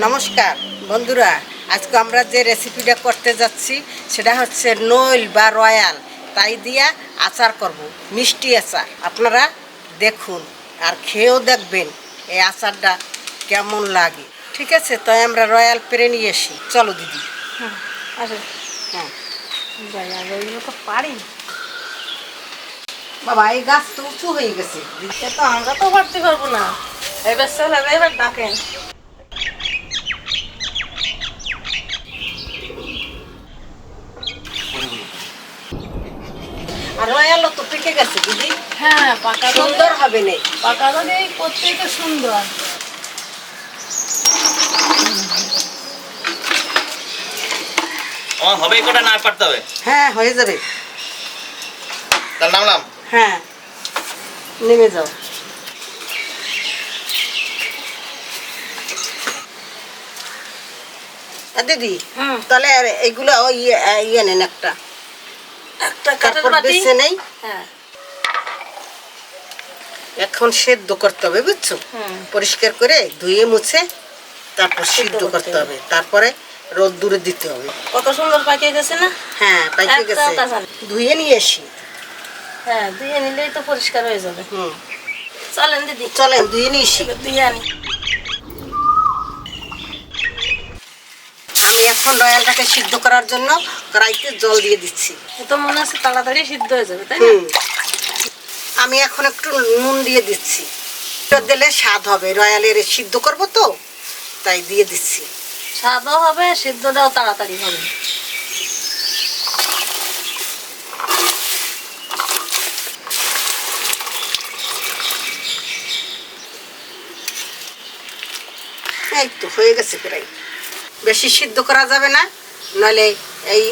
নমস্কার বন্ধুরা, আজকে আমরা যে রেসিপিটা করতে যাচ্ছি সেটা হচ্ছে নইল বা রয়্যাল তাই দিয়া আচার করব, মিষ্টি আচার। আপনারা দেখুন আর খেয়েও দেখবেন এই আচারটা কেমন লাগে। ঠিক আছে, তাই আমরা রয়্যাল পেরে নিয়ে আসি। চলো দিদি। আচ্ছা, হ্যাঁ তো পারি বাবা, এই গাছ তো উঁচু হয়ে গেছে। তো আমরা তো পারতে পারবো না। এবার চলে এবার ডাকেন। আর রয়্যালও তো পেকে গেছে দিদি। হ্যাঁ, পাকা সুন্দর হবে না? পাকা দলে করতেই তো সুন্দর। আমার হবে কটা না পারতে হবে? হ্যাঁ, হয়ে যাবে। তার নামলাম। হ্যাঁ, নেমে যাও। দিদি তাহলে এইগুলো ইয়ে নেন, একটা কাঠের বেছে নেই। হ্যাঁ, এখন সেদ্ধ করতে হবে, বুঝছো? পরিষ্কার করে ধুয়ে মুছে তারপর সিদ্ধ করতে হবে, তারপরে রোদ্দুরে দিতে হবে। কত সুন্দর পাকিয়ে গেছে না? হ্যাঁ, পাইকে গেছে। ধুয়ে নিয়ে আসি। হ্যাঁ, ধুয়ে নিলেই তো পরিষ্কার হয়ে যাবে। চলেন দিদি, চলেন ধুয়ে নিয়ে আসি। ধুয়ে আনি। আমি এখন রয়্যালটাকে সিদ্ধ করার জন্য কড়াইতে জল দিয়ে দিচ্ছি। তো মনে হচ্ছে তাড়াতাড়ি সিদ্ধ হয়ে যাবে, তাই না? আমি এখন একটু নুন দিয়ে দিচ্ছি, দিলে স্বাদ হবে। রয়্যালের সিদ্ধ করব তো, তাই দিয়ে দিচ্ছি। স্বাদও হবে, সিদ্ধটাও তাড়াতাড়ি হবে। এই তো হয়ে গেছে প্রায়। বেশি সিদ্ধ করা যাবে না, নাহলে এই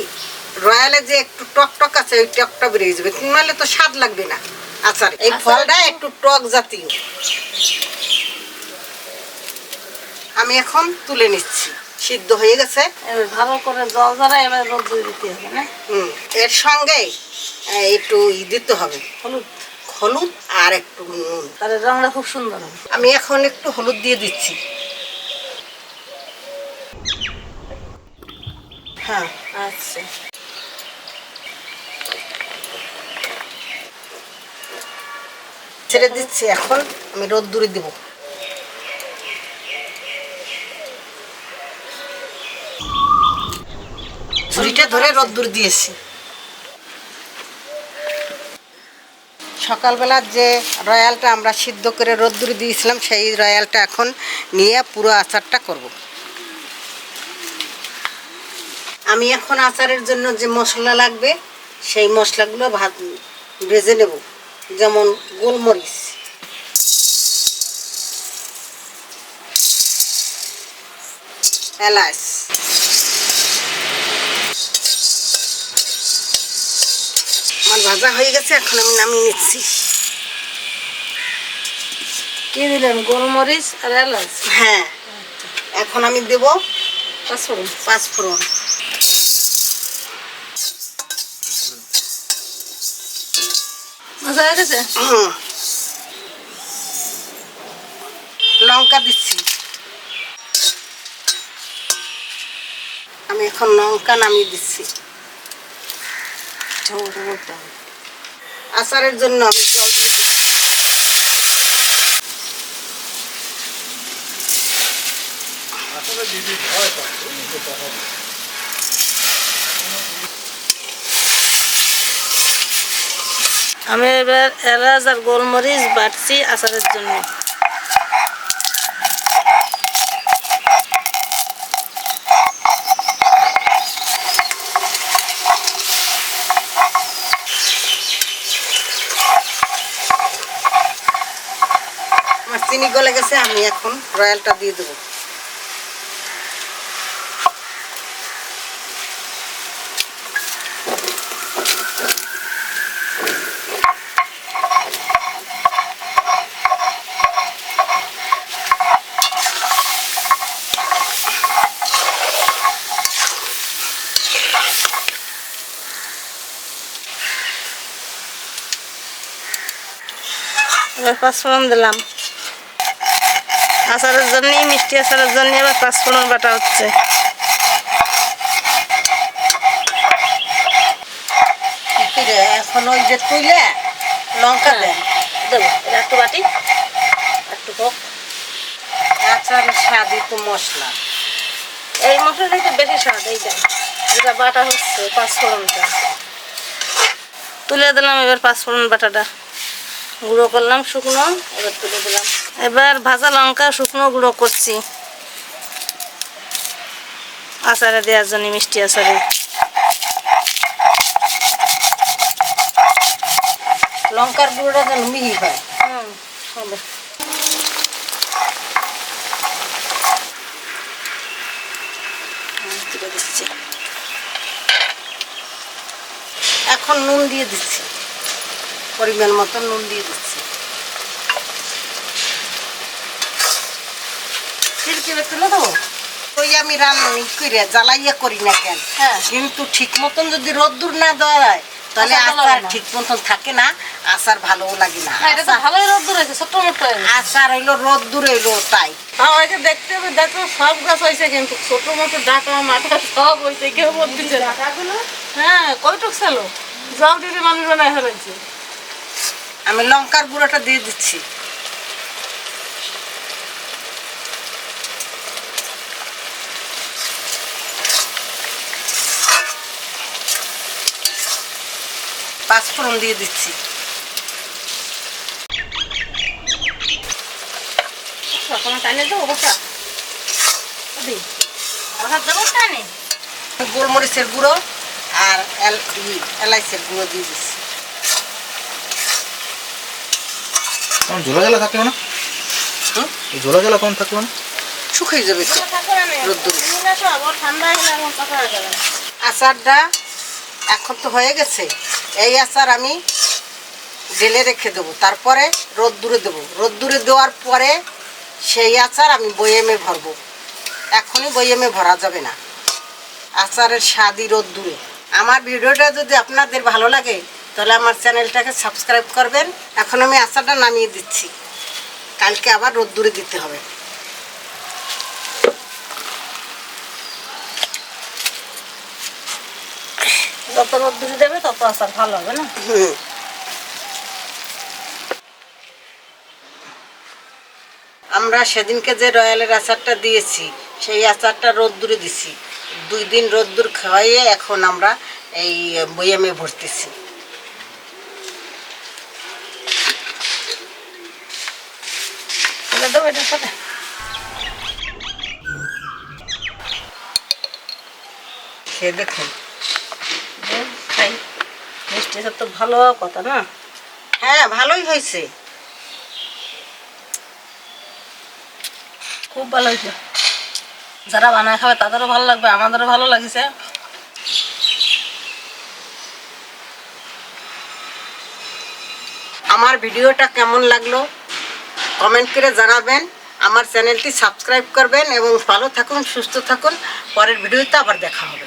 রয়্যালে যে একটু টক টক আছে ওই টকটা বেরিয়ে যাবে, নাহলে তো স্বাদ লাগবে না আচার। এই ফলটা একটু টক জাতীয়। আমি এখন তুলে নিচ্ছি, সিদ্ধ হয়ে গেছে। এবার ভালো করে জল ঝরা, এবার রোদ্দুরে দিতে হবে না? এর সঙ্গে একটু দিতে হবে হলুদ। হলুদ আর একটু নুন, তাহলে রংটা খুব সুন্দর হবে। আমি এখন একটু হলুদ দিয়ে দিচ্ছি। হ্যাঁ, আচ্ছা, ছেড়ে দিচ্ছি। এখন আমি রোদ্দুরে দেব। ছুরিটা ধরে রোদ্দুর দিয়েছি। সকালবেলার যে রয়্যালটা আমরা সিদ্ধ করে রোদ্দুরে দিয়েছিলাম, সেই রয়্যালটা এখন নিয়ে পুরো আচারটা করব। আমি এখন আচারের জন্য যে মশলা লাগবে সেই মশলাগুলো ভেজে নেব, যেমন গোলমরিচ, এলাচ, আমার ভাজা হয়ে গেছে, এখন আমি নামিয়ে নিচ্ছি। কি দিলেন? গোলমরিচ আর এলাচ? হ্যাঁ, এখন আমি দেব পাঁচফোড়ন। পাঁচফোড়ন, ভাজা হয়ে গেছে? লঙ্কা দিচ্ছি। আমি এখন লঙ্কা নামিয়ে দিচ্ছি। আচারের জন্য আমি জল দিয়ে দিচ্ছি। আমি এবার এলাচ আর গোলমরিচ বাটছি আচারের জন্য। আমার চিনি গলে গেছে, আমি এখন রয়্যালটা দিয়ে দেবো। এবার পাঁচফোড়ন দিলাম। আচারের জন্য, মিষ্টি আচারের জন্য আবার পাঁচফোড়ন বাটা হচ্ছে। এখন ওই যে তুইলে লঙ্কা দেন, দেবো এটা একটু বাটি, একটু হোক। আচারের স্বাদই তো মশলা। এই মশলাটাই তো বেশি স্বাদ, এইটা যেটা বাটা হচ্ছে পাঁচফোড়নটা। তুলে দিলাম এবার পাঁচফোড়ন বাটাটা, গুঁড়ো করলাম শুকনো, এবার তুলে দিলাম। এবার ভাজা লঙ্কা শুকনো গুঁড়ো করছি আচারে দেওয়ার জন্য, মিষ্টি আচারে। লঙ্কার গুঁড়োটা যেন মিহি হয়। হবে। তুলে দিচ্ছি। এখন নুন দিয়ে দিচ্ছি, পরিমাণ মতো নুন দিয়ে দিচ্ছি। চিরকিরে তুলে দেবো। ওই আমি রান্না করে জ্বালাইয়া করি না কেন, হ্যাঁ। কিন্তু ঠিক মতন যদি রোদ্দুর না দেওয়া যায় তাহলে আচার ভালো আচার হয় না। ঠিক মতন থাকে না, আচার ভালোও লাগে না। এটা তো ভালোই রোদ্দুর হয়েছে, ছোট্ট মোট্ট হয়েছে। আচার হইলো রোদ্দুর হইলো তাই। আমাকে দেখতে হবে, দেখো সব গাছ হয়েছে, কিন্তু ছোট মোটো ডাটা মাটা সব হয়েছে, কেউ বলতেছে না। হ্যাঁ, কয়টুক ছিল জল দিতে মানুষ বানায় ফেলেছে। আমি লঙ্কার গুঁড়োটা দিয়ে দিচ্ছি। পাঁচফোড়ন দিয়ে দিচ্ছি। কোনো টাইনে দেবো বসা বসার দেবো টাইনে। গোলমরিচের গুঁড়ো আর এলাইচের গুঁড়ো দিয়ে দিচ্ছি। ঝোলা ঝোলা থাকবে না? ঝোলা ঝোলা কম থাকবে না? শুকিয়ে যাবে তো রোদ্দুর। ঠান্ডা হয়ে গেলে এখন কথা হয়ে যাবে। আচারটা এখন তো হয়ে গেছে। এই আচার আমি ঢেলে রেখে দেবো, তারপরে রোদ্দুরে দেবো। রোদ্দুরে দেওয়ার পরে সেই আচার আমি বয়েমে ভরবো। এখনই বয়েমে ভরা যাবে না, আচারের স্বাদই রোদ্দুরে। আমার ভিডিওটা যদি আপনাদের ভালো লাগে তাহলে আমার চ্যানেলটাকে সাবস্ক্রাইব করবেন। এখন আমি আচারটা নামিয়ে দিচ্ছি, কালকে আবার রোদ্দুরে দিতে হবে। যত রোদ্দুরে দেবে তত আচার ভালো হবে না? আমরা সেদিনকে যে রয়্যালের আচারটা দিয়েছি সেই আচারটা রোদ্দুরে দিছি, 2 দিন রোদ্দুর খাওয়াইয়ে এখন আমরা এই বয়ামে ভরতেছি। দেবো এটার সাথে। খেয়ে দেখুন। খাই, মিষ্টি আচার তো ভালো হওয়ার কথা না? হ্যাঁ, ভালোই হয়েছে, খুব ভালো হয়েছে। যারা বানায় খাবে তাদেরও ভালো লাগবে, আমাদেরও ভালো লাগছে। আমার ভিডিওটা কেমন লাগলো কমেন্ট করে জানাবেন। আমার চ্যানেলটি সাবস্ক্রাইব করবেন এবং ভালো থাকুন, সুস্থ থাকুন। পরের ভিডিওতে আবার দেখা হবে।